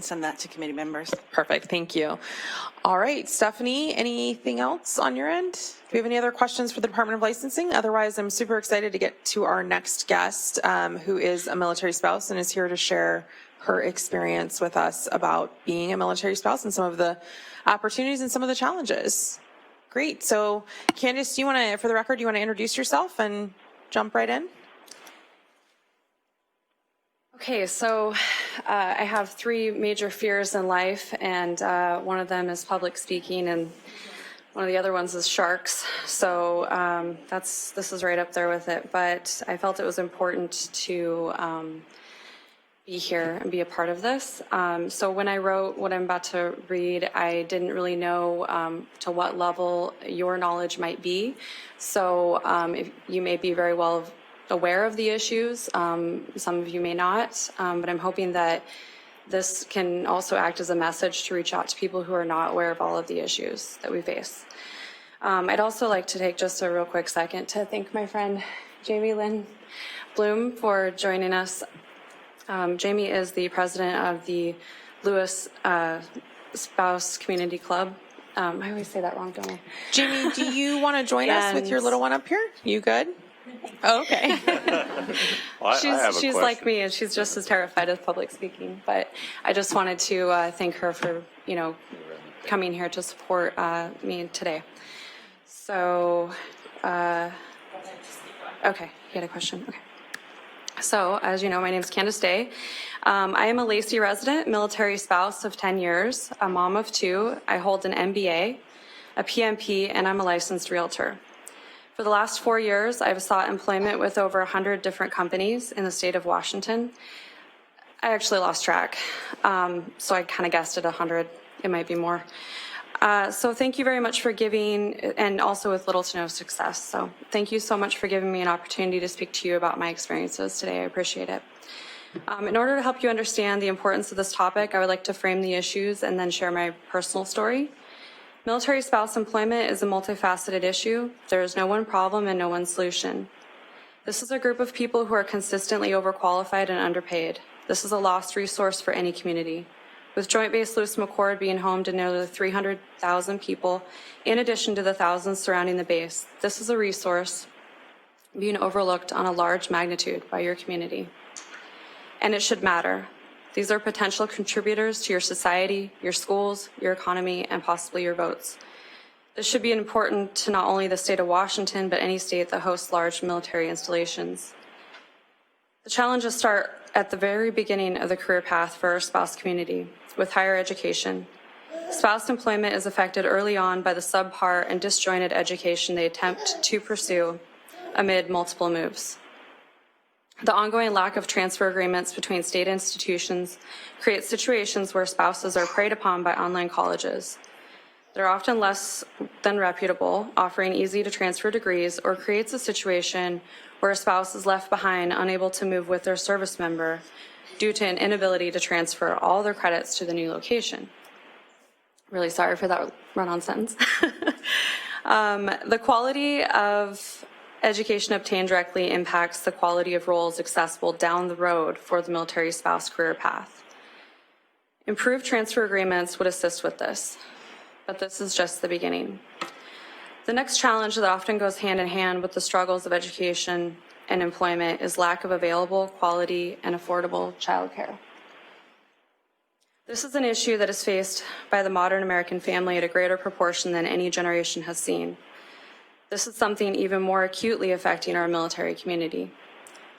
Send that to committee members. Perfect, thank you. All right, Stephanie, anything else on your end? Do we have any other questions for the Department of Licensing? Otherwise, I'm super excited to get to our next guest, who is a military spouse and is here to share her experience with us about being a military spouse and some of the opportunities and some of the challenges. Great, so Candice, do you want to, for the record, do you want to introduce yourself and jump right in? Okay, so I have three major fears in life, and one of them is public speaking, and one of the other ones is sharks. So this is right up there with it. But I felt it was important to be here and be a part of this. So when I wrote what I'm about to read, I didn't really know to what level your knowledge might be. So if you may be very well aware of the issues. Some of you may not, but I'm hoping that this can also act as a message to reach out to people who are not aware of all of the issues that we face. I'd also like to take just a real quick second to thank my friend Jamie Lynn Bloom for joining us. Jamie is the president of the Lewis Spouse Community Club. I always say that wrong, don't I? Jamie, do you want to join us with your little one up here? You good? Oh, okay. Well, she's like me, and she's just as terrified of public speaking. But I just wanted to thank her for, coming here to support me today. So, okay, you had a question? Okay. So, as you know, my name is Candice Day. I am a Lacey resident, military spouse of 10 years, a mom of 2. I hold an MBA, a PMP, and I'm a licensed realtor. For the last 4 years, I've sought employment with over 100 different companies in the state of Washington. I actually lost track, so I kind of guessed at 100. It might be more. So thank you very much for giving, and also with little to no success. So thank you so much for giving me an opportunity to speak to you about my experiences today. I appreciate it. In order to help you understand the importance of this topic, I would like to frame the issues and then share my personal story. Military spouse employment is a multifaceted issue. There is no one problem and no one solution. This is a group of people who are consistently overqualified and underpaid. This is a lost resource for any community. With Joint Base Lewis McChord being home to nearly 300,000 people, in addition to the thousands surrounding the base, this is a resource being overlooked on a large magnitude by your community. And it should matter. These are potential contributors to your society, your schools, your economy, and possibly your votes. This should be important to not only the state of Washington, but any state that hosts large military installations. The challenges start at the very beginning of the career path for our spouse community, with higher education. Spouse employment is affected early on by the subpar and disjointed education they attempt to pursue amid multiple moves. The ongoing lack of transfer agreements between state institutions creates situations where spouses are preyed upon by online colleges. They're often less than reputable, offering easy to transfer degrees, or creates a situation where a spouse is left behind, unable to move with their service member due to an inability to transfer all their credits to the new location. Really sorry for that run-on sentence. The quality of education obtained directly impacts the quality of roles accessible down the road for the military spouse career path. Improved transfer agreements would assist with this, but this is just the beginning. The next challenge that often goes hand in hand with the struggles of education and employment is lack of available, quality, and affordable childcare. This is an issue that is faced by the modern American family at a greater proportion than any generation has seen. This is something even more acutely affecting our military community.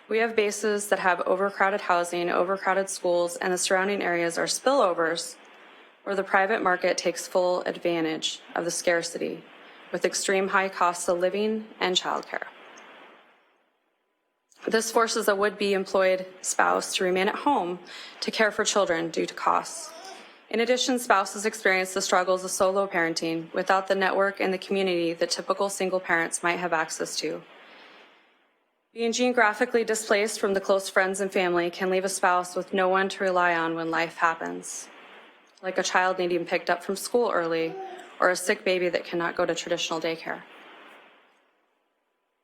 We have bases that have overcrowded housing, overcrowded schools, and the surrounding areas are spillovers where the private market takes full advantage of the scarcity with extreme high costs of living and childcare. This forces a would-be employed spouse to remain at home to care for children due to costs. In addition, spouses experience the struggles of solo parenting without the network and the community that typical single parents might have access to. Being geographically displaced from the close friends and family can leave a spouse with no one to rely on when life happens, like a child needing picked up from school early or a sick baby that cannot go to traditional daycare.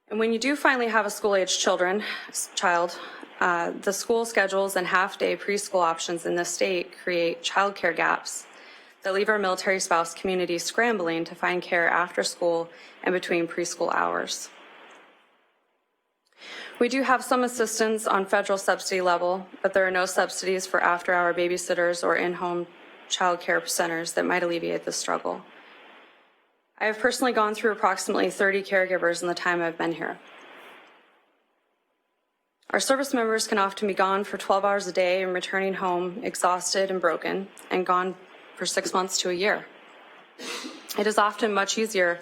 And when you do finally have a school-aged child, the school schedules and half-day preschool options in this state create childcare gaps that leave our military spouse community scrambling to find care after school and between preschool hours. We do have some assistance on federal subsidy level, but there are no subsidies for after-hour babysitters or in-home child care centers that might alleviate this struggle. I have personally gone through approximately 30 caregivers in the time I've been here. Our service members can often be gone for 12 hours a day and returning home exhausted and broken, and gone for 6 months to a year. It is often much easier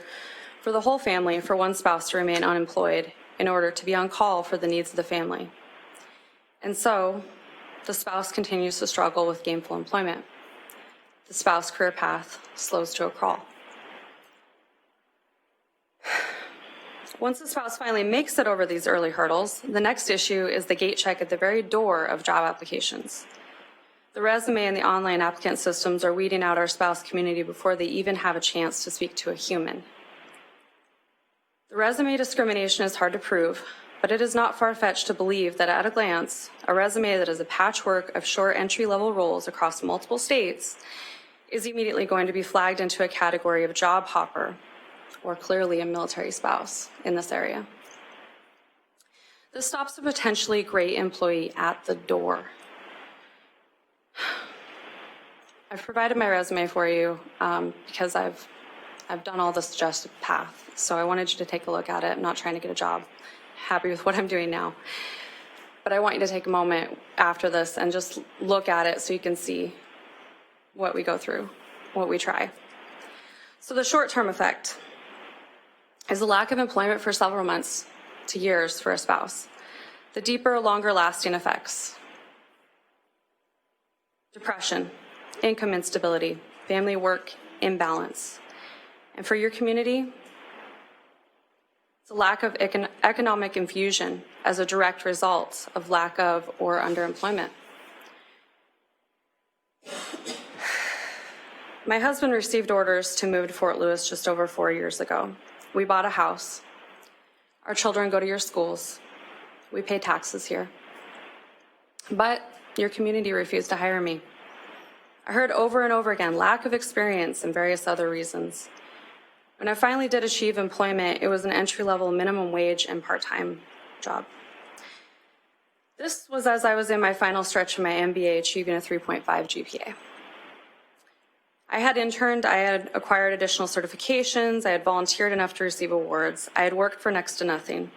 for the whole family for one spouse to remain unemployed in order to be on call for the needs of the family. And so, the spouse continues to struggle with gainful employment. The spouse career path slows to a crawl. Once the spouse finally makes it over these early hurdles, the next issue is the gate check at the very door of job applications. The resume and the online applicant systems are weeding out our spouse community before they even have a chance to speak to a human. The resume discrimination is hard to prove, but it is not far-fetched to believe that at a glance, a resume that is a patchwork of short entry-level roles across multiple states is immediately going to be flagged into a category of job hopper, or clearly a military spouse in this area. This stops a potentially great employee at the door. I've provided my resume for you because I've done all the suggested path, so I wanted you to take a look at it. I'm not trying to get a job. Happy with what I'm doing now. But I want you to take a moment after this and just look at it so you can see what we go through, what we try. So the short-term effect is a lack of employment for several months to years for a spouse. The deeper, longer-lasting effects: depression, income instability, family work imbalance. And for your community, it's a lack of economic infusion as a direct result of lack of or underemployment. My husband received orders to move to Fort Lewis just over 4 years ago. We bought a house. Our children go to your schools. We pay taxes here. But your community refused to hire me. I heard over and over again, lack of experience and various other reasons. When I finally did achieve employment, it was an entry-level minimum wage and part-time job. This was as I was in my final stretch of my MBA, achieving a 3.5 GPA. I had interned, I had acquired additional certifications, I had volunteered enough to receive awards, I had worked for next to nothing.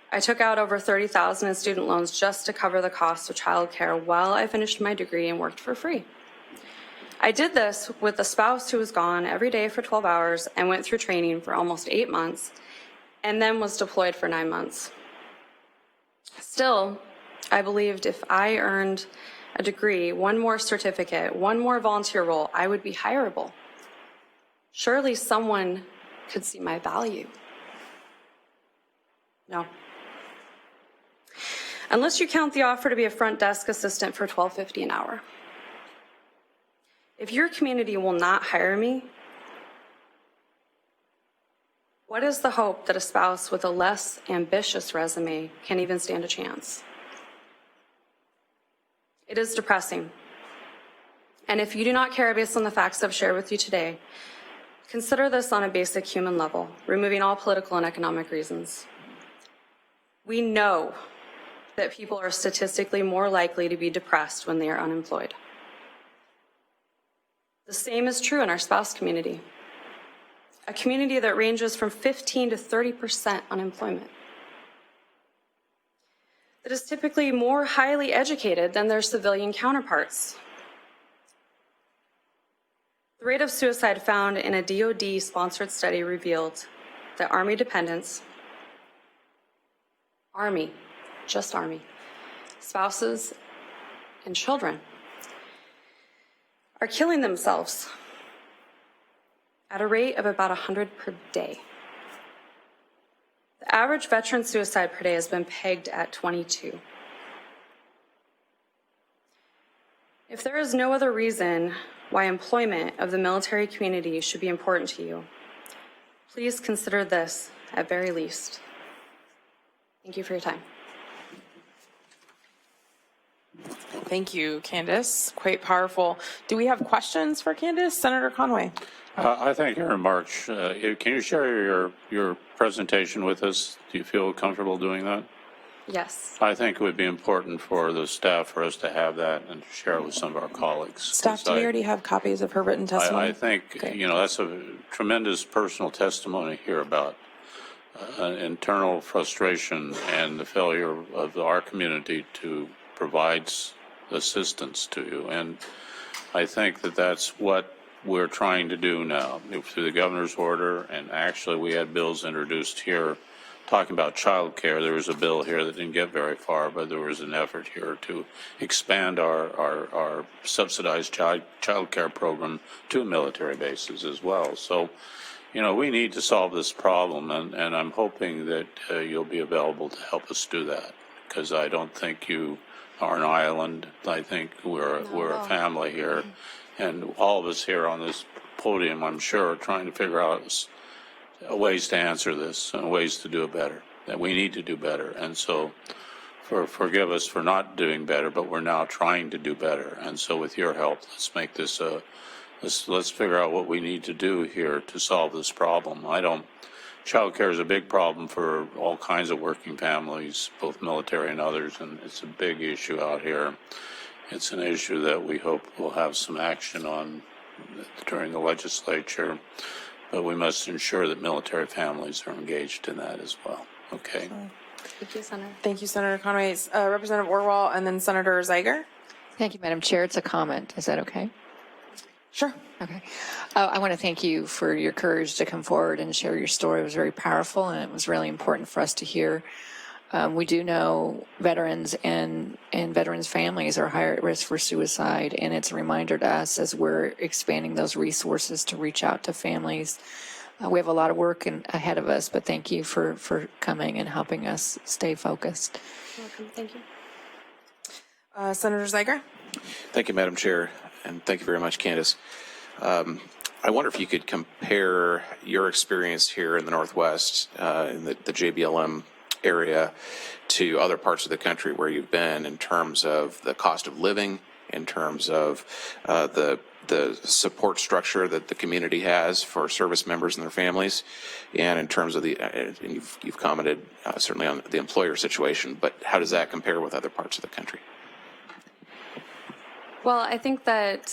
I took out over $30,000 in student loans just to cover the cost of childcare while I finished my degree and worked for free. I did this with a spouse who was gone every day for 12 hours and went through training for almost 8 months and then was deployed for 9 months. Still, I believed if I earned a degree, one more certificate, one more volunteer role, I would be hireable. Surely someone could see my value. No. Unless you count the offer to be a front desk assistant for $12.50 an hour. If your community will not hire me, what is the hope that a spouse with a less ambitious resume can even stand a chance? It is depressing. And if you do not care based on the facts I've shared with you today, consider this on a basic human level, removing all political and economic reasons. We know that people are statistically more likely to be depressed when they are unemployed. The same is true in our spouse community, a community that ranges from 15 to 30% unemployment, that is typically more highly educated than their civilian counterparts. The rate of suicide found in a DoD-sponsored study revealed that Army dependents, just Army, spouses, and children are killing themselves at a rate of about 100 per day. The average veteran suicide per day has been pegged at 22. If there is no other reason why employment of the military community should be important to you, please consider this at very least. Thank you for your time. Thank you, Candice. Quite powerful. Do we have questions for Candice? Senator Conway. I thank your remarks. Can you share your presentation with us? Do you feel comfortable doing that? Yes. I think it would be important for the staff for us to have that and share it with some of our colleagues. Staff, do we already have copies of her written testimony? I think, that's a tremendous personal testimony here about internal frustration and the failure of our community to provide assistance to you. And I think that that's what we're trying to do now through the governor's order. And actually, we had bills introduced here talking about childcare. There was a bill here that didn't get very far, but there was an effort here to expand our subsidized childcare program to military bases as well. So, we need to solve this problem, and I'm hoping that you'll be available to help us do that, because I don't think you are an island. I think we're a family here, and all of us here on this podium, I'm sure, are trying to figure out ways to answer this and ways to do it better. That we need to do better, and so forgive us for not doing better, but we're now trying to do better. And so, with your help, let's make this let's figure out what we need to do here to solve this problem. Child care is a big problem for all kinds of working families, both military and others, and it's a big issue out here. It's an issue that we hope we'll have some action on during the legislature, but we must ensure that military families are engaged in that as well. Okay. Thank you, Senator. Thank you, Senator Conway. Representative Orwell and then Senator Zeiger. Thank you, Madam Chair. It's a comment. Is that okay? Sure. Okay. I want to thank you for your courage to come forward and share your story. It was very powerful, and it was really important for us to hear. We do know veterans and veterans' families are higher at risk for suicide, and it's a reminder to us as we're expanding those resources to reach out to families. We have a lot of work ahead of us, but thank you for coming and helping us stay focused. You're welcome. Thank you. Senator Zeiger. Thank you, Madam Chair, and thank you very much, Candice. I wonder if you could compare your experience here in the Northwest, in the JBLM area, to other parts of the country where you've been in terms of the cost of living, in terms of the support structure that the community has for service members and their families, and in terms of and you've commented certainly on the employer situation, but how does that compare with other parts of the country? Well, I think that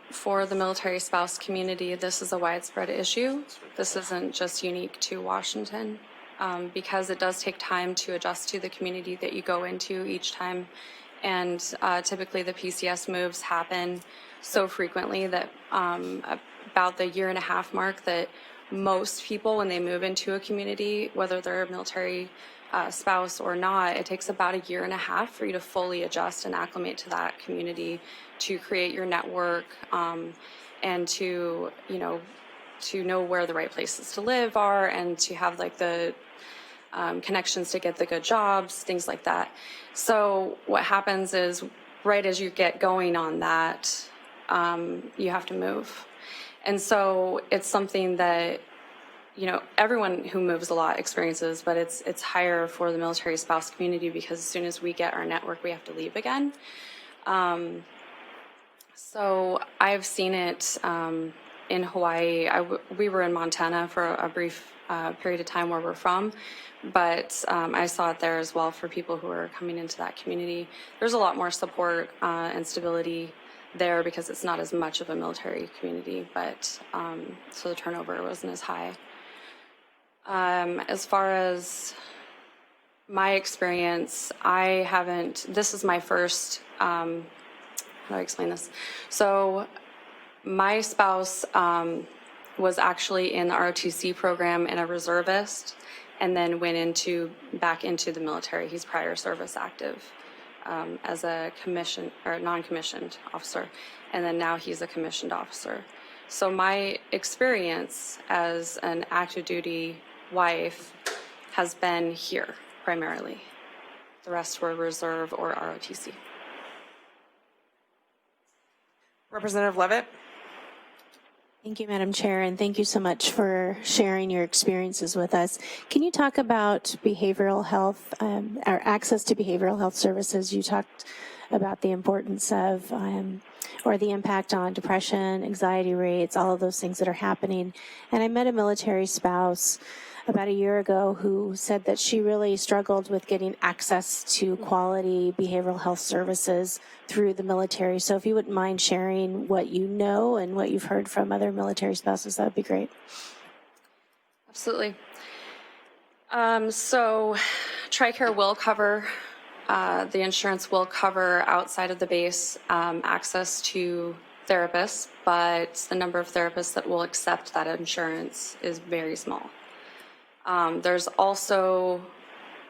for the military spouse community, this is a widespread issue. This isn't just unique to Washington, because it does take time to adjust to the community that you go into each time. And typically the PCS moves happen so frequently that about the 1.5 year mark that most people, when they move into a community, whether they're a military spouse or not, it takes about 1.5 years for you to fully adjust and acclimate to that community, to create your network, and to know where the right places to live are, and to have like the connections to get the good jobs, things like that. So what happens is, right as you get going on that, you have to move. And so it's something that everyone who moves a lot experiences, but it's higher for the military spouse community, because as soon as we get our network, we have to leave again. So I've seen it in Hawaii. We were in Montana for a brief period of time where we're from, but I saw it there as well for people who are coming into that community. There's a lot more support and stability there because it's not as much of a military community, but so the turnover wasn't as high. As far as my experience, this is my first, how do I explain this? So my spouse was actually in the ROTC program and a reservist, and then went back into the military. He's prior service active as a commissioned or non-commissioned officer, and then now he's a commissioned officer. So my experience as an active duty wife has been here primarily. The rest were reserve or ROTC. Representative Levitt. Thank you, Madam Chair, and thank you so much for sharing your experiences with us. Can you talk about behavioral health, or access to behavioral health services? You talked about the importance of, or the impact on depression, anxiety rates, all of those things that are happening. And I met a military spouse about a year ago who said that she really struggled with getting access to quality behavioral health services through the military. So if you wouldn't mind sharing what you know and what you've heard from other military spouses, that would be great. Absolutely. So TRICARE will cover, the insurance will cover outside of the base access to therapists, but the number of therapists that will accept that insurance is very small. There's also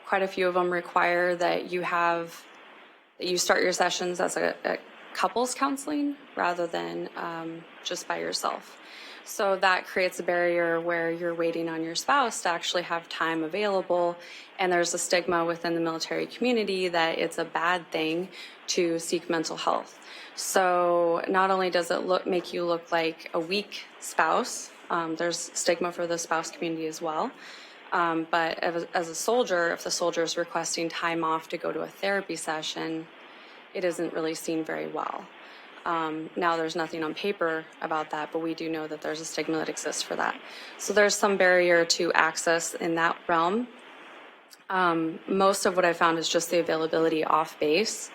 quite a few of them require that you start your sessions as a couples counseling rather than just by yourself. So that creates a barrier where you're waiting on your spouse to actually have time available, and there's a stigma within the military community that it's a bad thing to seek mental health. So not only does it make you look like a weak spouse, there's stigma for the spouse community as well. But as a soldier, if the soldier is requesting time off to go to a therapy session, it isn't really seen very well. Now, there's nothing on paper about that, but we do know that there's a stigma that exists for that. So there's some barrier to access in that realm. Most of what I found is just the availability off base.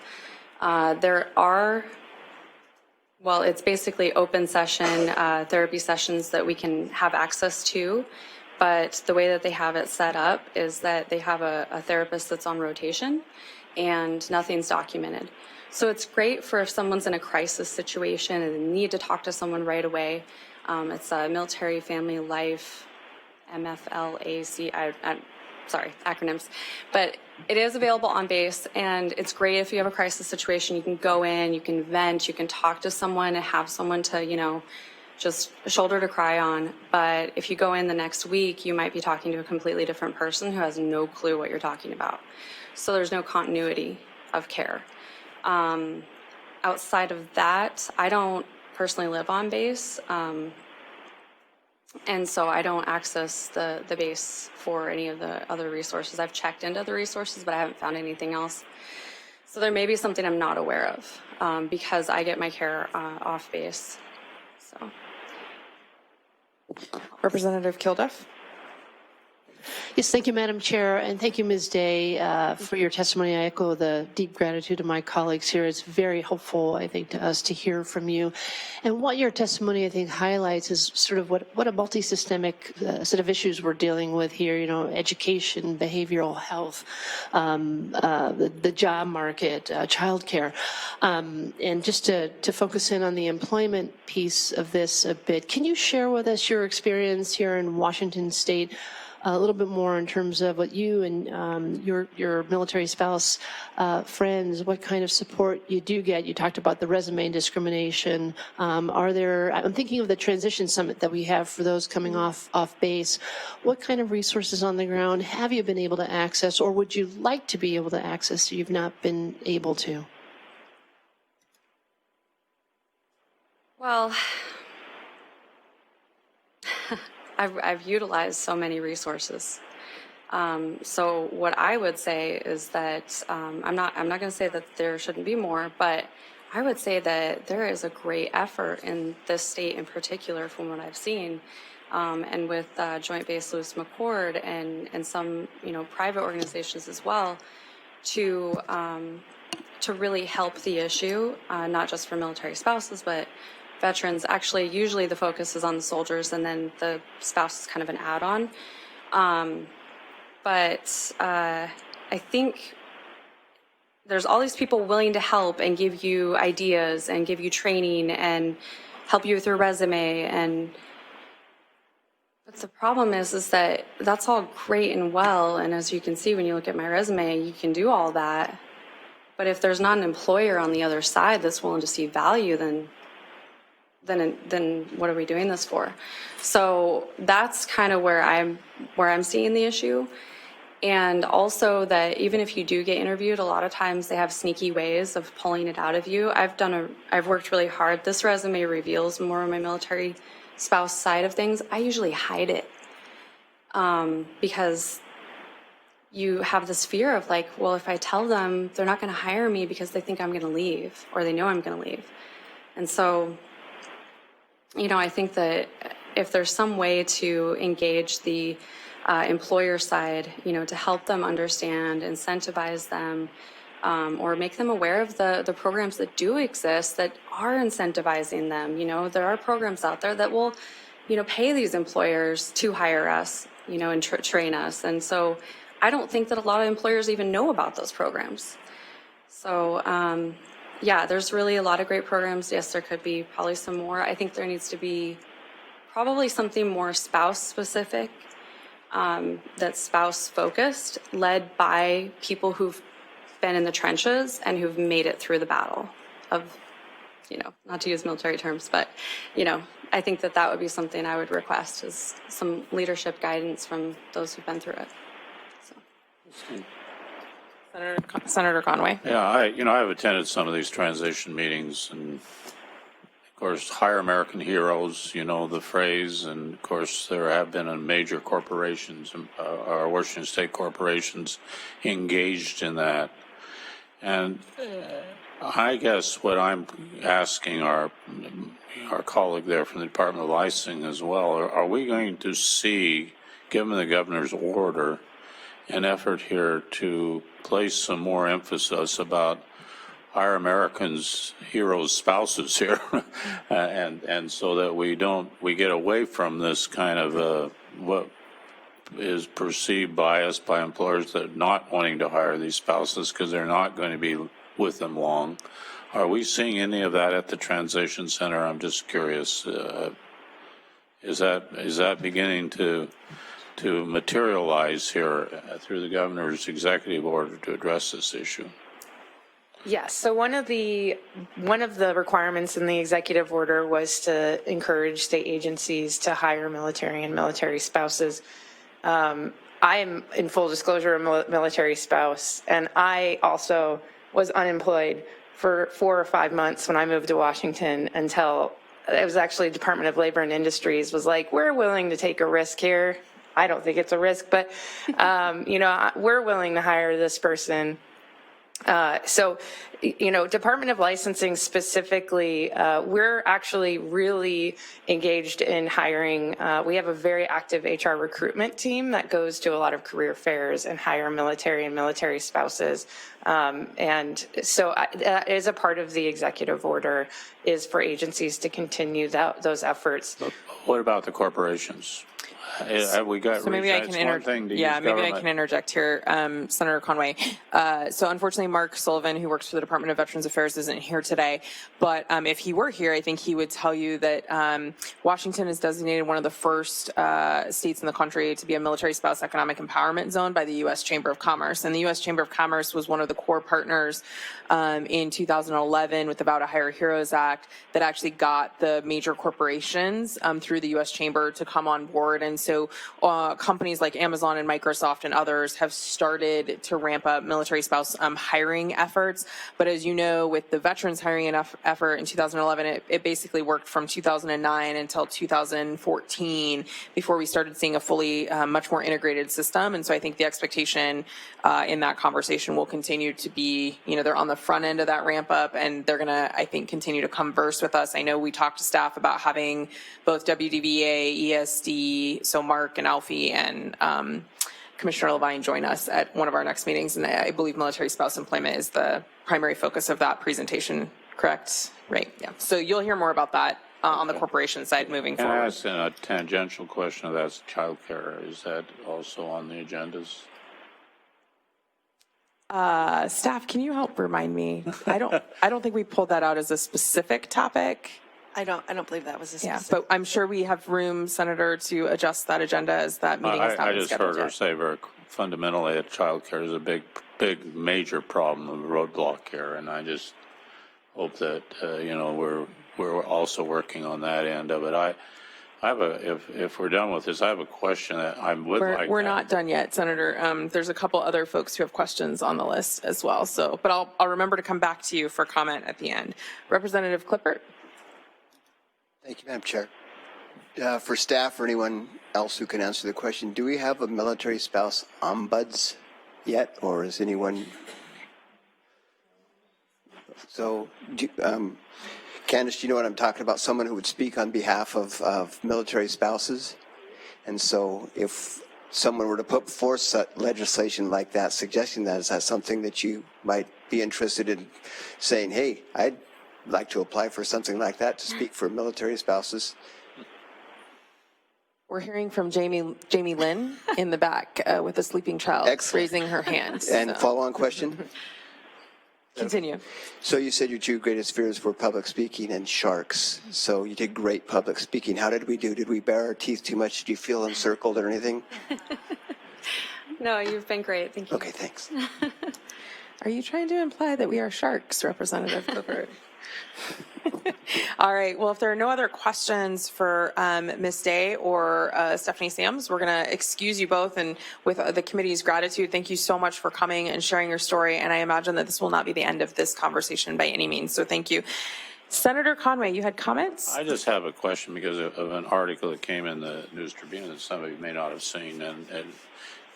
It's basically open session therapy sessions that we can have access to. But the way that they have it set up is that they have a therapist that's on rotation and nothing's documented. So it's great for if someone's in a crisis situation and they need to talk to someone right away. It's a Military Family Life, MFLAC, sorry, acronyms. But it is available on base, and it's great if you have a crisis situation. You can go in, you can vent, you can talk to someone and have someone to, just a shoulder to cry on. But if you go in the next week, you might be talking to a completely different person who has no clue what you're talking about. So there's no continuity of care. Outside of that, I don't personally live on base. And so I don't access the base for any of the other resources. I've checked into the resources, but I haven't found anything else. So there may be something I'm not aware of because I get my care off base. So. Representative Kilduff. Yes, thank you, Madam Chair, and thank you, Ms. Day, for your testimony. I echo the deep gratitude of my colleagues here. It's very helpful, I think, to us to hear from you. And what your testimony, I think, highlights is sort of what a multi-systemic set of issues we're dealing with here, education, behavioral health, the job market, childcare. And just to focus in on the employment piece of this a bit, can you share with us your experience here in Washington State a little bit more in terms of what you and your military spouse friends, what kind of support you do get? You talked about the resume discrimination. I'm thinking of the transition summit that we have for those coming off base. What kind of resources on the ground have you been able to access, or would you like to be able to access that you've not been able to? Well, I've utilized so many resources. So what I would say is that I'm not going to say that there shouldn't be more, but I would say that there is a great effort in this state in particular, from what I've seen, and with Joint Base Lewis McChord and some private organizations as well, to really help the issue, not just for military spouses, but veterans. Actually, usually the focus is on the soldiers, and then the spouse is kind of an add-on. But I think there's all these people willing to help and give you ideas and give you training and help you with your resume. But the problem is that that's all great and well. And as you can see, when you look at my resume, you can do all that. But if there's not an employer on the other side that's willing to see value, then what are we doing this for? So that's kind of where I'm seeing the issue. And also that even if you do get interviewed, a lot of times they have sneaky ways of pulling it out of you. I've worked really hard. This resume reveals more of my military spouse side of things. I usually hide it because you have this fear of like, well, if I tell them, they're not going to hire me because they think I'm going to leave or they know I'm going to leave. And so, I think that if there's some way to engage the employer side, to help them understand, incentivize them, or make them aware of the programs that do exist that are incentivizing them. There are programs out there that will, pay these employers to hire us, and train us. And so I don't think that a lot of employers even know about those programs. So, there's really a lot of great programs. Yes, there could be probably some more. I think there needs to be probably something more spouse specific, that's spouse focused, led by people who've been in the trenches and who've made it through the battle of, not to use military terms, but, I think that would be something I would request, is some leadership guidance from those who've been through it. Senator Conway. Yeah, I've attended some of these transition meetings, and of course, hire American heroes, the phrase, and of course, there have been major corporations, our Washington state corporations, engaged in that. And I guess what I'm asking our colleague there from the Department of Licensing as well, are we going to see, given the governor's order, an effort here to place some more emphasis about our Americans, heroes, spouses here, and so that we get away from this kind of what is perceived bias by employers that not wanting to hire these spouses because they're not going to be with them long. Are we seeing any of that at the transition center? I'm just curious. Is that beginning to materialize here through the governor's executive order to address this issue? Yes. So one of the requirements in the executive order was to encourage state agencies to hire military and military spouses. I am, in full disclosure, a military spouse, and I also was unemployed for 4 or 5 months when I moved to Washington, until it was actually Department of Labor and Industries was like, we're willing to take a risk here. I don't think it's a risk, but, we're willing to hire this person. So, Department of Licensing specifically, we're actually really engaged in hiring. We have a very active HR recruitment team that goes to a lot of career fairs and hire military and military spouses. And so that is a part of the executive order, is for agencies to continue those efforts. What about the corporations? We got, so maybe I can interject here, Senator Conway. So unfortunately, Mark Sullivan, who works for the Department of Veterans Affairs, isn't here today. But if he were here, I think he would tell you that Washington is designated one of the first states in the country to be a military spouse economic empowerment zone by the U.S. Chamber of Commerce. And the U.S. Chamber of Commerce was one of the core partners in 2011 with the Vow to Hire Heroes Act that actually got the major corporations through the U.S. Chamber to come on board. And so companies like Amazon and Microsoft and others have started to ramp up military spouse hiring efforts. But as you know, with the veterans hiring effort in 2011, it basically worked from 2009 until 2014 before we started seeing a fully much more integrated system. And so I think the expectation in that conversation will continue to be, they're on the front end of that ramp up, and they're going to, I think, continue to converse with us. I know we talked to staff about having both WDVA, ESD, so Mark and Alfie and Commissioner Levine join us at one of our next meetings, and I believe military spouse employment is the primary focus of that presentation, correct? Right, yeah. So you'll hear more about that on the corporation side moving forward. Can I ask a tangential question of that's childcare? Is that also on the agendas? Staff, can you help remind me? I don't think we pulled that out as a specific topic. I don't believe that was a specific. Yeah, but I'm sure we have room, Senator, to adjust that agenda as that meeting is not I just heard her say very fundamentally that child care is a big, major problem of roadblock here, and I just hope that we're also working on that end of it. I have if we're done with this, I have a question that I would like. We're not done yet, Senator. There's a couple other folks who have questions on the list as well. So, but I'll remember to come back to you for comment at the end. Representative Clippert. Thank you, Madam Chair. For staff or anyone else who can answer the question, do we have a military spouse ombuds yet, or is anyone? So, Candice, do you know what I'm talking about? Someone who would speak on behalf of military spouses. And so if someone were to put forth legislation like that, suggesting that, is that something that you might be interested in saying, hey, I'd like to apply for something like that to speak for military spouses? We're hearing from Jamie Lynn in the back with a sleeping child. Excellent. Raising her hand. And so. follow-on question? Continue. So you said your two greatest fears were public speaking and sharks. So you did great public speaking. How did we do? Did we bare our teeth too much? Did you feel encircled or anything? No, you've been great. Thank you. Okay, thanks. Are you trying to imply that we are sharks, Representative Clifford? All right. Well, if there are no other questions for Ms. Day or Stephanie Sams, we're going to excuse you both. And with the committee's gratitude, thank you so much for coming and sharing your story. And I imagine that this will not be the end of this conversation by any means. So thank you. Senator Conway, you had comments? I just have a question because of an article that came in the News Tribune that some of you may not have seen, and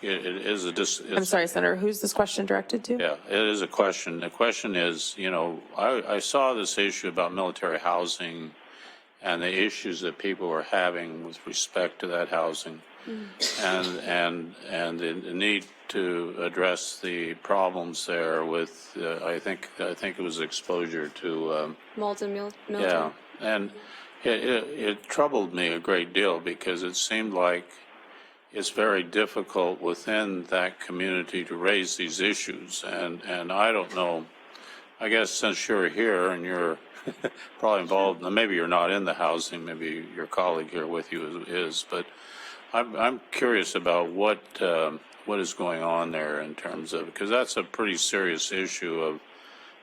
it is a. I'm sorry, Senator. Who's this question directed to? Yeah, it is a question. The question is, you know, I saw this issue about military housing and the issues that people were having with respect to that housing, and the need to address the problems there with I think it was exposure to Mold and mildew. yeah, and it troubled me a great deal because it seemed like it's very difficult within that community to raise these issues, and I don't know. I guess since you're here and you're probably involved, maybe you're not in the housing, maybe your colleague here with you is, but I'm curious about what is going on there in terms of, because that's a pretty serious issue of,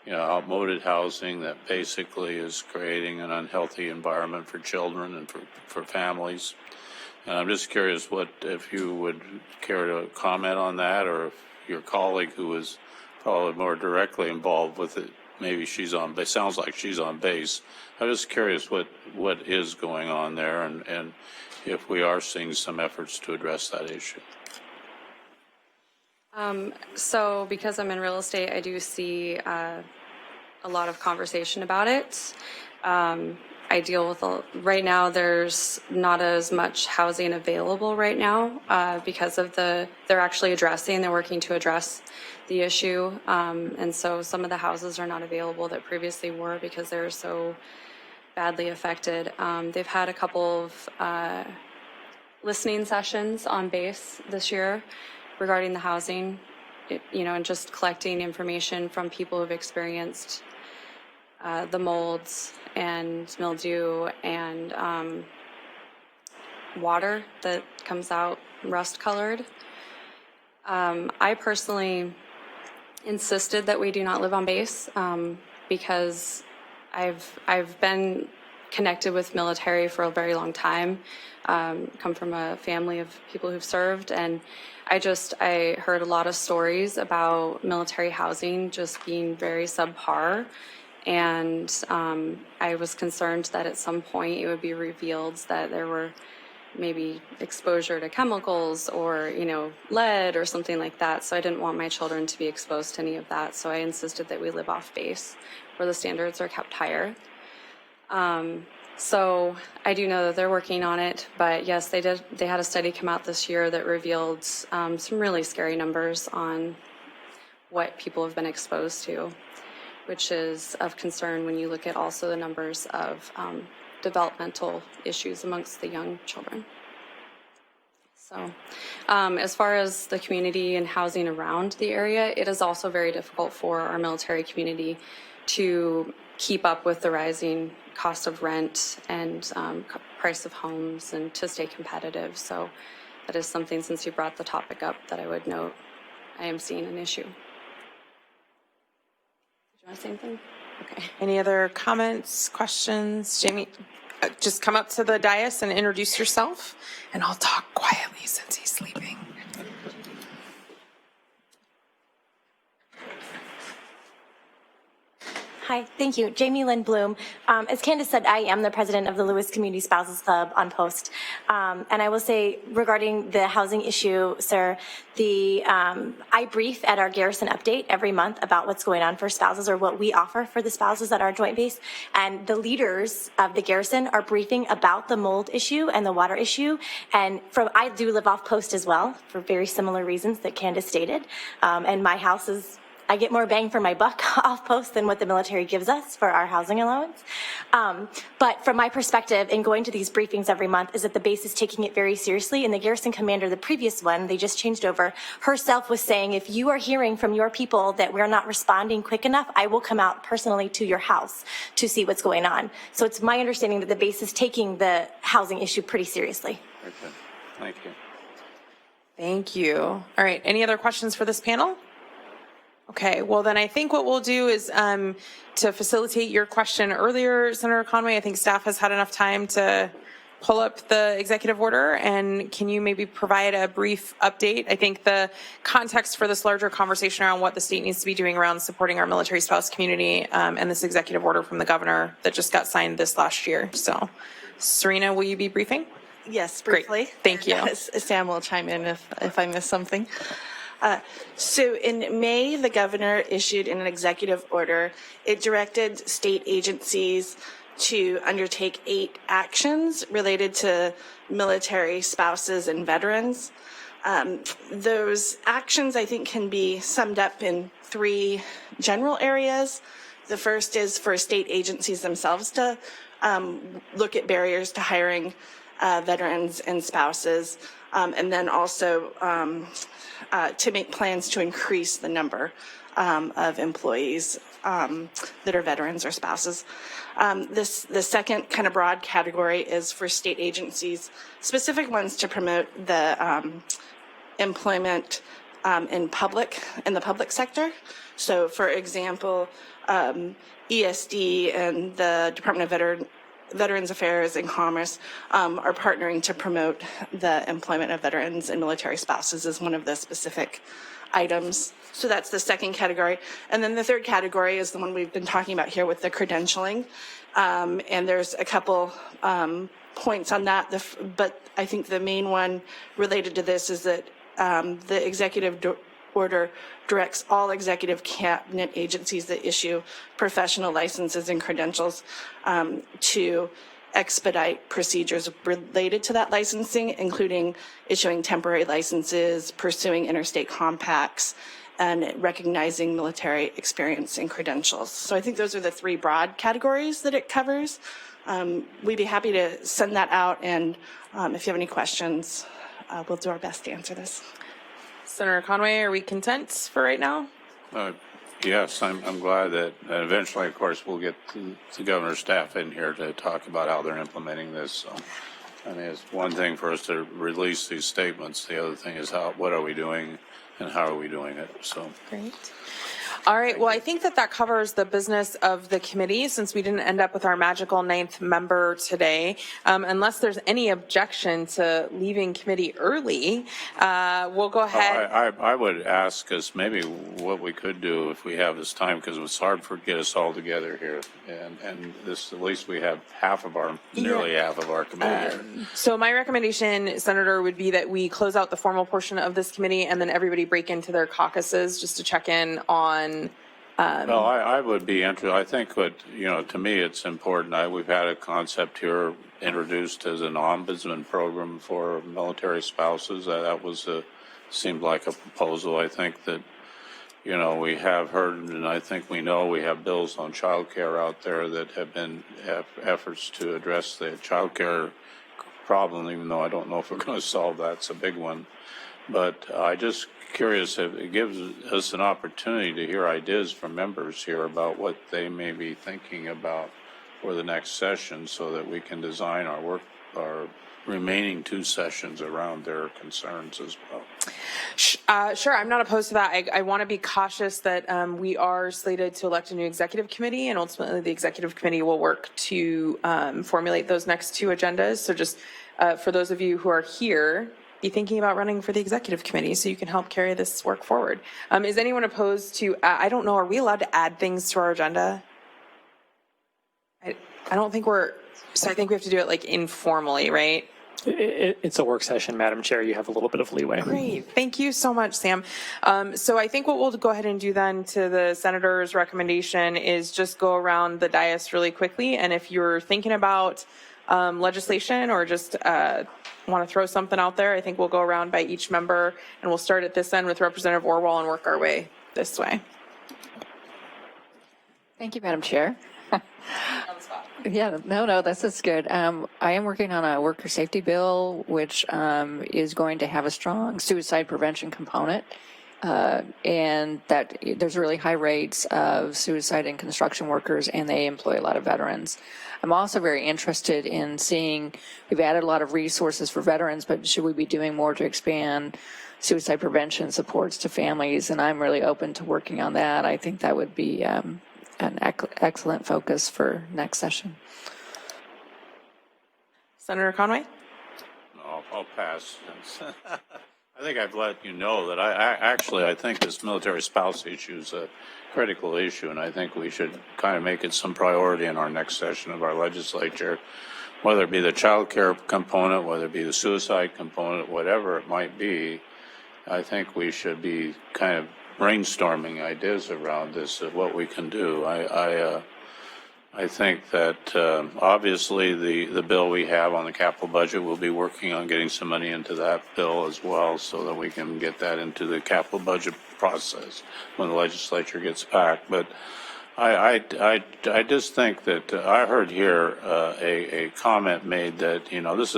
you know, outmoded housing that basically is creating an unhealthy environment for children and for families. And I'm just curious if you would care to comment on that, or if your colleague who is probably more directly involved with it, maybe she's on base. Sounds like she's on base. I'm just curious what is going on there, and if we are seeing some efforts to address that issue. So because I'm in real estate, I do see a lot of conversation about it. I deal with, right now there's not as much housing available right now because of they're actually they're working to address the issue. And so some of the houses are not available that previously were because they're so badly affected. They've had a couple of listening sessions on base this year regarding the housing, and just collecting information from people who've experienced the molds and mildew and water that comes out rust colored. I personally insisted that we do not live on base because I've been connected with military for a very long time, come from a family of people who've served, and I heard a lot of stories about military housing just being very subpar. And I was concerned that at some point it would be revealed that there were maybe exposure to chemicals or, lead or something like that. So I didn't want my children to be exposed to any of that. So I insisted that we live off base where the standards are kept higher. So I do know that they're working on it. But yes, they did. They had a study come out this year that revealed some really scary numbers on what people have been exposed to, which is of concern when you look at also the numbers of developmental issues amongst the young children. So as far as the community and housing around the area, it is also very difficult for our military community to keep up with the rising cost of rent and price of homes and to stay competitive. So that is something, since you brought the topic up, that I would note I am seeing an issue. Want to say anything? Okay. Any other comments, questions? Jamie? just come up to the dais and introduce yourself, and I'll talk quietly since he's sleeping. Hi, thank you. Jamie Lynn Bloom. As Candice said, I am the president of the Lewis Community Spouses Club on Post. And I will say regarding the housing issue, sir, I brief at our Garrison update every month about what's going on for spouses or what we offer for the spouses at our joint base. And the leaders of the Garrison are briefing about the mold issue and the water issue. And I do live off Post as well for very similar reasons that Candice stated. And my house I get more bang for my buck off Post than what the military gives us for our housing allowance. But from my perspective in going to these briefings every month is that the base is taking it very seriously. And the garrison commander, the previous one, they just changed over, herself was saying, if you are hearing from your people that we're not responding quick enough, I will come out personally to your house to see what's going on. So it's my understanding that the base is taking the housing issue pretty seriously. Okay. Thank you. Thank you. All right, any other questions for this panel? Okay, well then I think what we'll do is to facilitate your question earlier, Senator Conway, I think staff has had enough time to pull up the executive order, and can you maybe provide a brief update? I think the context for this larger conversation around what the state needs to be doing around supporting our military spouse community and this executive order from the governor that just got signed this last year. So, Serena, will you be briefing? Yes, briefly. Great. Thank you. Sam will chime in if I miss something. So in May, the governor issued an executive order. It directed state agencies to undertake 8 actions related to military spouses and veterans. Those actions, I think, can be summed up in 3 general areas. The first is for state agencies themselves to look at barriers to hiring veterans and spouses, and then also to make plans to increase the number of employees that are veterans or spouses. The second kind of broad category is for state agencies, specific ones to promote the employment in the public sector. So, for example, ESD and the Department of Veterans Affairs and Commerce are partnering to promote the employment of veterans and military spouses as one of the specific items. So that's the second category. And then the third category is the one we've been talking about here with the credentialing. And there's a couple points on that, but I think the main one related to this is that the executive order directs all executive cabinet agencies that issue professional licenses and credentials to expedite procedures related to that licensing, including issuing temporary licenses, pursuing interstate compacts, and recognizing military experience and credentials. So I think those are the 3 broad categories that it covers. We'd be happy to send that out, and if you have any questions, we'll do our best to answer this. Senator Conway, are we content for right now? Yes, I'm glad that eventually, of course, we'll get the governor's staff in here to talk about how they're implementing this. So, I mean, it's one thing for us to release these statements. The other thing is what are we doing and how are we doing it? So great. All right. Well, I think that covers the business of the committee since we didn't end up with our magical 9th member today. Unless there's any objection to leaving committee early, we'll go ahead. I would ask us maybe what we could do if we have this time, because it's hard to get us all together here. And this, at least we have nearly half of our committee here. So my recommendation, Senator, would be that we close out the formal portion of this committee and then everybody break into their caucuses just to check in on. Well, I would be interested. I think to me, it's important. We've had a concept here introduced as an ombudsman program for military spouses. That seemed like a proposal. I think that, we have heard, and I think we know we have bills on childcare out there that have been efforts to address the childcare problem, even though I don't know if we're going to solve that. It's a big one. But I just curious if it gives us an opportunity to hear ideas from members here about what they may be thinking about for the next session so that we can design our remaining 2 sessions around their concerns as well. Sure, I'm not opposed to that. I want to be cautious that we are slated to elect a new executive committee, and ultimately the executive committee will work to formulate those next 2 agendas. So just for those of you who are here, be thinking about running for the executive committee so you can help carry this work forward. Is anyone opposed to, I don't know, are we allowed to add things to our agenda? I don't think so I think we have to do it like informally, right? It's a work session, Madam Chair. You have a little bit of leeway. Great. Thank you so much, Sam. So I think what we'll go ahead and do then to the senator's recommendation is just go around the dais really quickly. And if you're thinking about legislation or just want to throw something out there, I think we'll go around by each member, and we'll start at this end with Representative Orwell and work our way this way. Thank you, Madam Chair. Yeah, no, this is good. I am working on a worker safety bill, which is going to have a strong suicide prevention component, and that there's really high rates of suicide in construction workers, and they employ a lot of veterans. I'm also very interested in seeing, we've added a lot of resources for veterans, but should we be doing more to expand suicide prevention supports to families? And I'm really open to working on that. I think that would be an excellent focus for next session. Senator Conway? I'll pass. I think I've let you know that I think this military spouse issue is a critical issue, and I think we should kind of make it some priority in our next session of our legislature, whether it be the child care component, whether it be the suicide component, whatever it might be. I think we should be kind of brainstorming ideas around this of what we can do. I think that obviously the bill we have on the capital budget, we'll be working on getting some money into that bill as well so that we can get that into the capital budget process when the legislature gets back. But I just think that I heard here a comment made that, this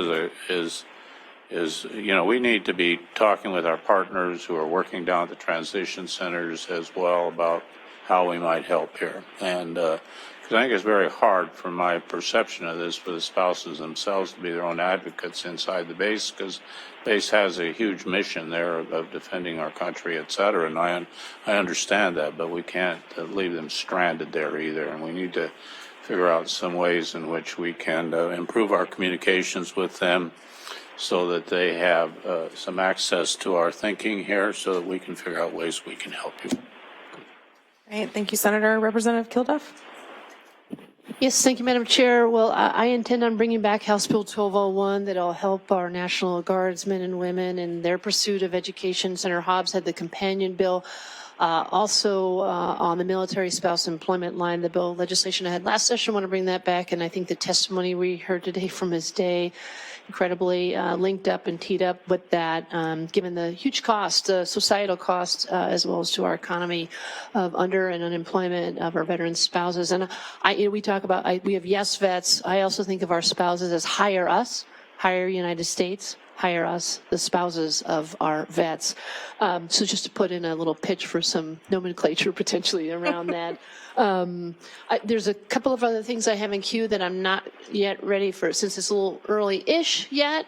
is we need to be talking with our partners who are working down at the transition centers as well about how we might help here. And because I think it's very hard, from my perception of this, for the spouses themselves to be their own advocates inside the base, because base has a huge mission there of defending our country, et cetera. And I understand that, but we can't leave them stranded there either. And we need to figure out some ways in which we can improve our communications with them so that they have some access to our thinking here so that we can figure out ways we can help you. Great. Thank you, Senator. Representative Kilduff? Yes, thank you, Madam Chair. Well, I intend on bringing back House Bill 1201 that'll help our National Guardsmen and women in their pursuit of education. Senator Hobbs had the companion bill. Also on the military spouse employment line, the bill legislation I had last session, I want to bring that back. And I think the testimony we heard today from Ms. Day, incredibly linked up and teed up with that, given the huge cost, societal cost, as well as to our economy of under and unemployment of our veteran spouses. And we talk about, we have yes vets. I also think of our spouses as hire us, hire United States, hire us, the spouses of our vets. So just to put in a little pitch for some nomenclature potentially around that. There's a couple of other things I have in queue that I'm not yet ready for, since it's a little early-ish yet,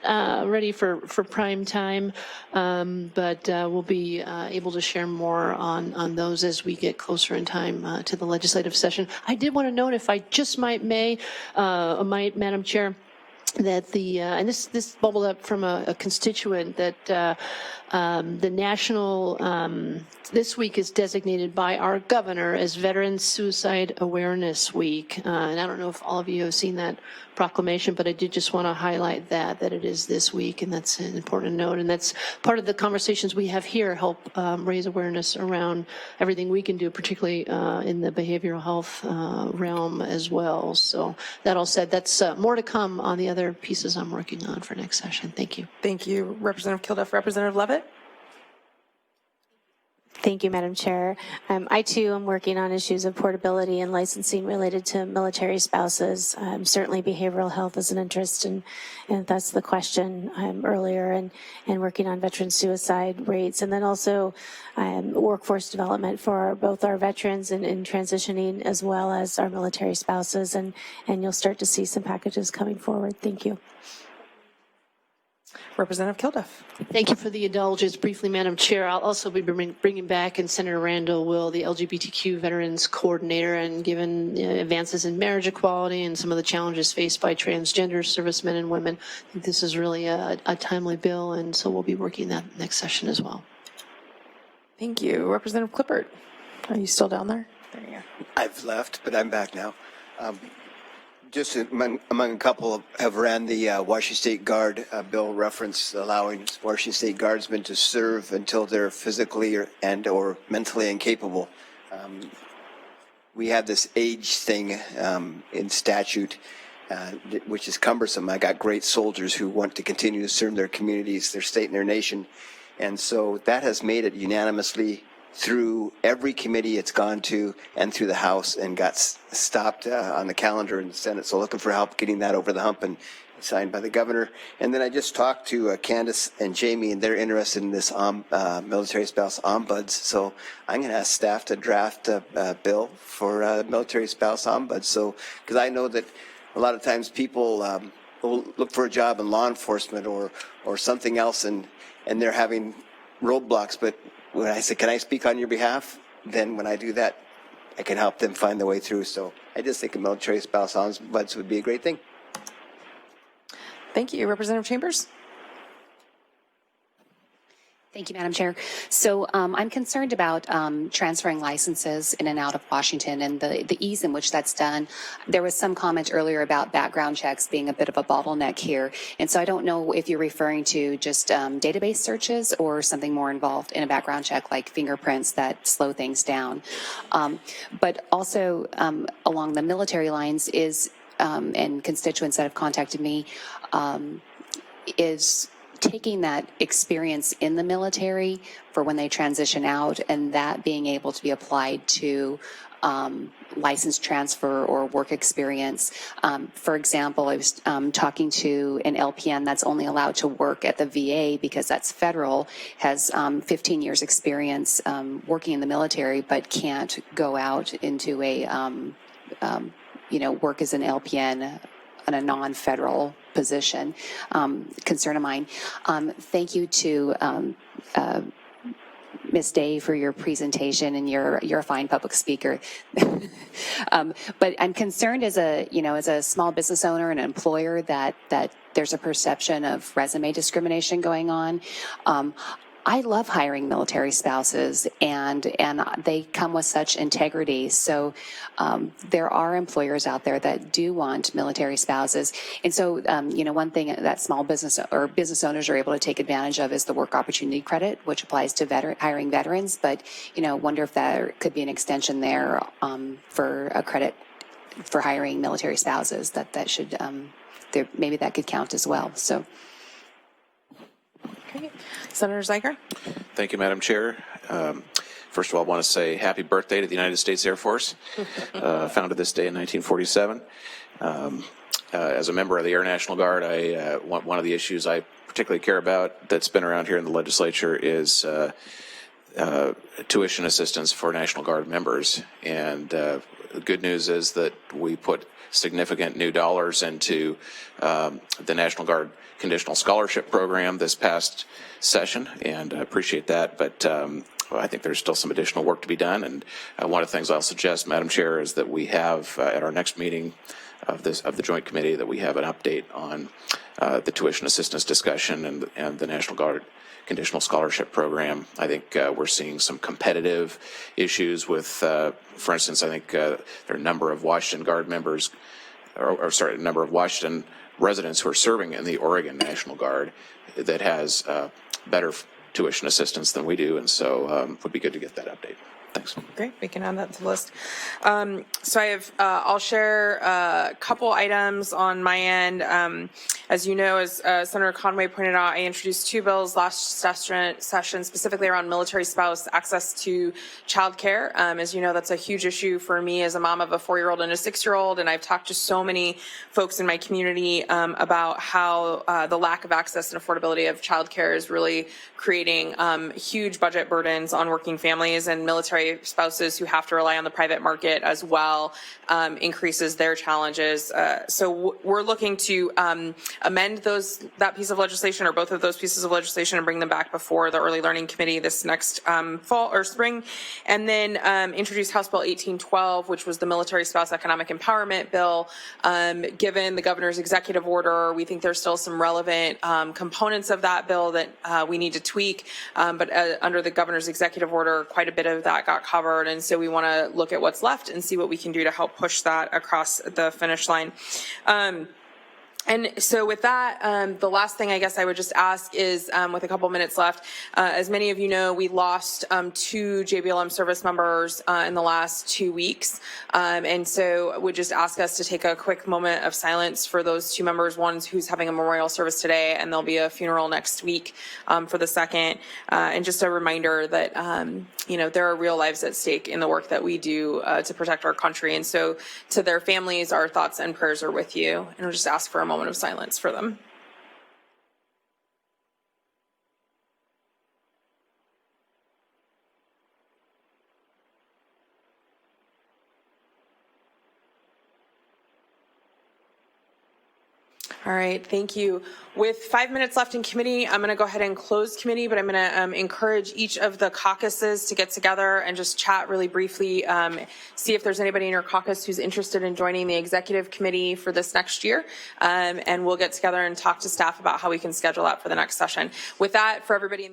ready for prime time. But we'll be able to share more on those as we get closer in time to the legislative session. I did want to note, if I just might, Madam Chair, that and this bubbled up from a constituent, that the national, this week is designated by our governor as Veterans Suicide Awareness Week. And I don't know if all of you have seen that proclamation, but I did just want to highlight that it is this week, and that's an important note. And that's part of the conversations we have here, help raise awareness around everything we can do, particularly in the behavioral health realm as well. So that all said, that's more to come on the other pieces I'm working on for next session. Thank you. Thank you, Representative Kilduff. Representative Levitt? Thank you, Madam Chair. I, too, am working on issues of portability and licensing related to military spouses. Certainly behavioral health is an interest, and that's the question earlier, and working on veteran suicide rates, and then also workforce development for both our veterans in transitioning as well as our military spouses, and you'll start to see some packages coming forward. Thank you. Representative Kilduff. Thank you for the indulgence. Briefly, Madam Chair, I'll also be bringing back, and Senator Randall will, the LGBTQ Veterans Coordinator, and given advances in marriage equality and some of the challenges faced by transgender servicemen and women, I think this is really a timely bill, and so we'll be working that next session as well. Thank you. Representative Clippert, are you still down there? There you go. I've left, but I'm back now. Just among a couple have ran the Washington State Guard bill reference allowing Washington State Guardsmen to serve until they're physically or mentally incapable. We have this age thing in statute, which is cumbersome. I got great soldiers who want to continue to serve their communities, their state, and their nation. And so that has made it unanimously through every committee it's gone to and through the House, and got stopped on the calendar in the Senate. So looking for help getting that over the hump and signed by the governor. And then I just talked to Candice and Jamie, and they're interested in this military spouse ombuds. So I'm going to ask staff to draft a bill for military spouse ombuds. So, because I know that a lot of times people will look for a job in law enforcement or something else, and they're having roadblocks. But when I say, can I speak on your behalf? Then when I do that, I can help them find their way through. So I just think a military spouse ombuds would be a great thing. Thank you. Representative Chambers. Thank you, Madam Chair. So I'm concerned about transferring licenses in and out of Washington and the ease in which that's done. There was some comment earlier about background checks being a bit of a bottleneck here. And so I don't know if you're referring to just database searches or something more involved in a background check like fingerprints that slow things down. But also along the military lines is, and constituents that have contacted me, is taking that experience in the military for when they transition out, and that being able to be applied to license transfer or work experience. For example, I was talking to an LPN that's only allowed to work at the VA because that's federal, has 15 years experience working in the military, but can't go out into a, work as an LPN in a non-federal position. Concern of mine. Thank you to Ms. Day for your presentation, and you're a fine public speaker. But I'm concerned as a small business owner and employer that there's a perception of resume discrimination going on. I love hiring military spouses, and they come with such integrity. So there are employers out there that do want military spouses. And so, one thing that small business or business owners are able to take advantage of is the work opportunity credit, which applies to hiring veterans. But, wonder if there could be an extension there for a credit for hiring military spouses that should, maybe that could count as well. So. Okay. Senator Zeiger. Thank you, Madam Chair. First of all, I want to say happy birthday to the United States Air Force, founded this day in 1947. As a member of the Air National Guard, one of the issues I particularly care about that's been around here in the legislature is tuition assistance for National Guard members. And the good news is that we put significant new dollars into the National Guard Conditional Scholarship Program this past session, and I appreciate that. But I think there's still some additional work to be done. And one of the things I'll suggest, Madam Chair, is that we have at our next meeting of the Joint Committee that we have an update on the tuition assistance discussion and the National Guard Conditional Scholarship Program. I think we're seeing some competitive issues with, for instance, I think there are a number of Washington Guard members, a number of Washington residents who are serving in the Oregon National Guard that has better tuition assistance than we do, and so it would be good to get that update. Thanks. Great, we can add that to the list. So I have, I'll share a couple items on my end. As you know, as Senator Conway pointed out, I introduced 2 bills last session specifically around military spouse access to childcare. As you know, that's a huge issue for me as a mom of a 4-year-old and a 6-year-old, and I've talked to so many folks in my community about how the lack of access and affordability of childcare is really creating huge budget burdens on working families, and military spouses who have to rely on the private market as well increases their challenges. So we're looking to amend that piece of legislation, or both of those pieces of legislation, and bring them back before the Early Learning Committee this next fall or spring, and then introduce House Bill 1812, which was the Military Spouse Economic Empowerment Bill. Given the governor's executive order, we think there's still some relevant components of that bill that we need to tweak, but under the governor's executive order, quite a bit of that got covered, and so we want to look at what's left and see what we can do to help push that across the finish line. And so with that, the last thing I guess I would just ask is, with a couple minutes left, as many of you know, we lost 2 JBLM service members in the last 2 weeks. And so would just ask us to take a quick moment of silence for those 2 members, one who's having a memorial service today, and there'll be a funeral next week for the second. And just a reminder that, you know, there are real lives at stake in the work that we do to protect our country. And so to their families, our thoughts and prayers are with you. And we'll just ask for a moment of silence for them. All right, thank you. With 5 minutes left in committee, I'm going to go ahead and close committee, but I'm going to encourage each of the caucuses to get together and just chat really briefly, see if there's anybody in your caucus who's interested in joining the executive committee for this next year, and we'll get together and talk to staff about how we can schedule that for the next session. With that, for everybody in the